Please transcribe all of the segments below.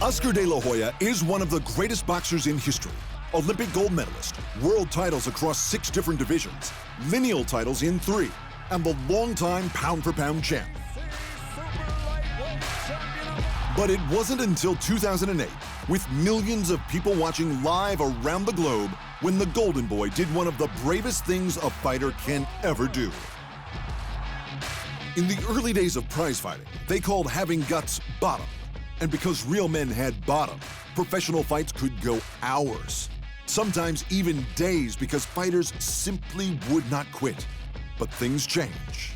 Oscar De La Hoya is one of the greatest boxers in history. Olympic gold medalist, world titles across 6 different divisions, lineal titles in 3, and the longtime pound-for-pound champ. But it wasn't until 2008, with millions of people watching live around the globe, when the Golden Boy did one of the bravest things a fighter can ever do. In the early days of prize fighting, they called having guts bottom. And because real men had bottom, professional fights could go hours, sometimes even days, because fighters simply would not quit. But things change.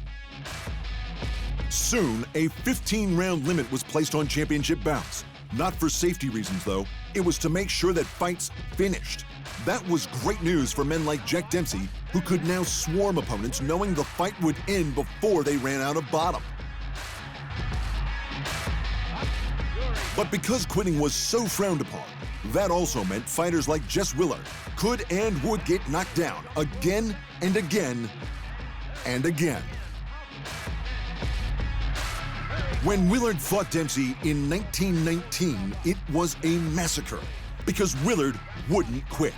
Soon, a 15-round limit was placed on championship bouts. Not for safety reasons, though. It was to make sure that fights finished. That was great news for men like Jack Dempsey, who could now swarm opponents knowing the fight would end before they ran out of bottom. But because quitting was so frowned upon, that also meant fighters like Jess Willard could and would get knocked down again and again and again. When Willard fought Dempsey in 1919, it was a massacre because Willard wouldn't quit.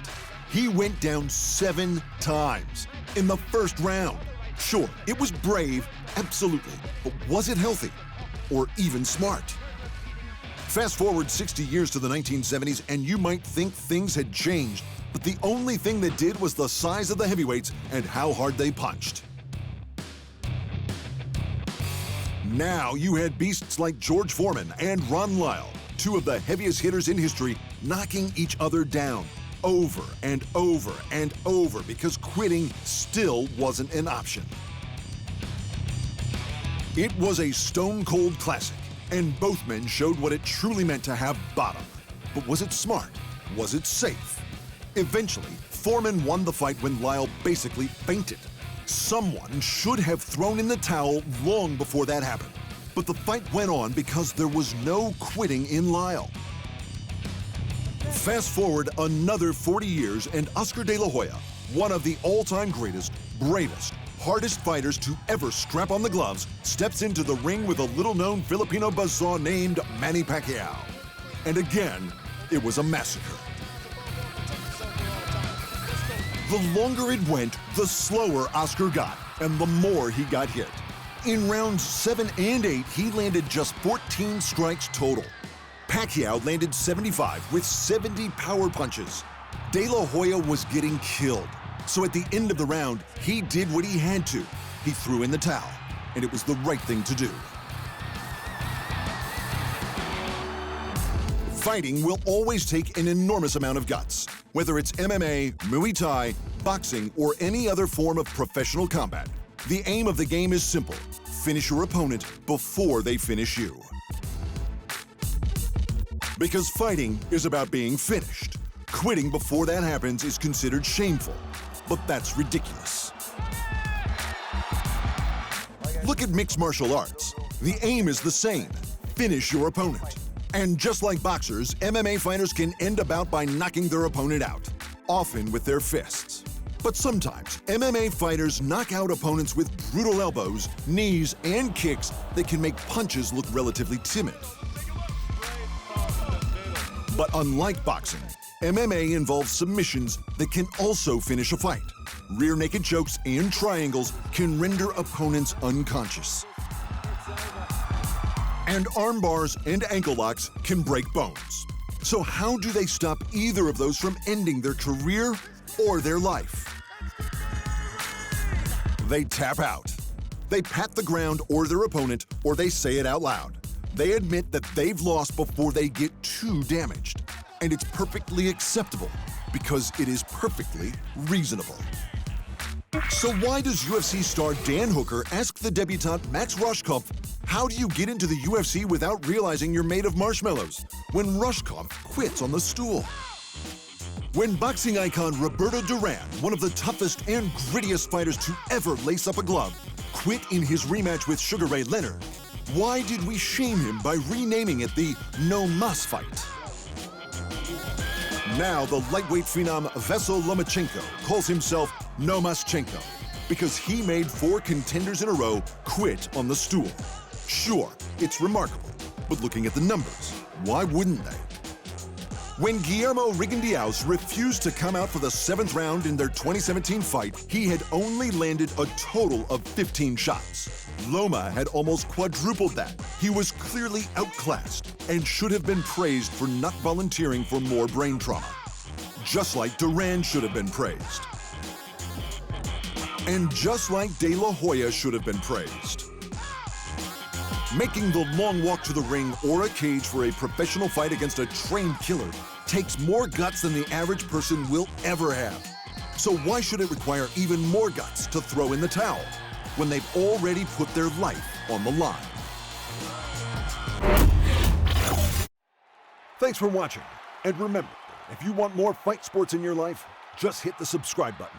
He went down 7 times in the first round. Sure, it was brave, absolutely, but was it healthy or even smart? Fast forward 60 years to the 1970s, and you might think things had changed, but the only thing that did was the size of the heavyweights and how hard they punched. Now you had beasts like George Foreman and Ron Lyle, 2 of the heaviest hitters in history, knocking each other down over and over and over because quitting still wasn't an option. It was a stone-cold classic, and both men showed what it truly meant to have bottom. But was it smart? Was it safe? Eventually, Foreman won the fight when Lyle basically fainted. Someone should have thrown in the towel long before that happened. But the fight went on because there was no quitting in Lyle. Fast forward another 40 years, and Oscar De La Hoya, one of the all-time greatest, bravest, hardest fighters to ever strap on the gloves, steps into the ring with a little-known Filipino buzzsaw named Manny Pacquiao. And again, it was a massacre. The longer it went, the slower Oscar got, and the more he got hit. In rounds 7 and 8, he landed just 14 strikes total. Pacquiao landed 75 with 70 power punches. De La Hoya was getting killed. So at the end of the round, he did what he had to. He threw in the towel, and it was the right thing to do. Fighting will always take an enormous amount of guts, whether it's MMA, Muay Thai, boxing, or any other form of professional combat. The aim of the game is simple: finish your opponent before they finish you. Because fighting is about being finished. Quitting before that happens is considered shameful. But that's ridiculous. Look at mixed martial arts. The aim is the same: finish your opponent. And just like boxers, MMA fighters can end a bout by knocking their opponent out, often with their fists. But sometimes, MMA fighters knock out opponents with brutal elbows, knees, and kicks that can make punches look relatively timid. But unlike boxing, MMA involves submissions that can also finish a fight. Rear naked chokes and triangles can render opponents unconscious. And arm bars and ankle locks can break bones. So how do they stop either of those from ending their career or their life? They tap out. They pat the ground or their opponent, or they say it out loud. They admit that they've lost before they get too damaged. And it's perfectly acceptable because it is perfectly reasonable. So why does UFC star Dan Hooker ask the debutante Max Roshkopf, how do you get into the UFC without realizing you're made of marshmallows, when Roshkopf quits on the stool? When boxing icon Roberto Duran, one of the toughest and grittiest fighters to ever lace up a glove, quit in his rematch with Sugar Ray Leonard, why did we shame him by renaming it the No Mas fight? Now the lightweight phenom Vasyl Lomachenko calls himself No Maschenko. because he made 4 contenders in a row quit on the stool. Sure, it's remarkable, but looking at the numbers, why wouldn't they? When Guillermo Rigondeaux refused to come out for the 7th round in their 2017 fight, he had only landed a total of 15 shots. Loma had almost quadrupled that. He was clearly outclassed and should have been praised for not volunteering for more brain trauma. Just like Duran should have been praised. And just like De La Hoya should have been praised. Making the long walk to the ring or a cage for a professional fight against a trained killer takes more guts than the average person will ever have. So why should it require even more guts to throw in the towel when they've already put their life on the line? Thanks for watching. And remember, if you want more fight sports in your life, just hit the subscribe button.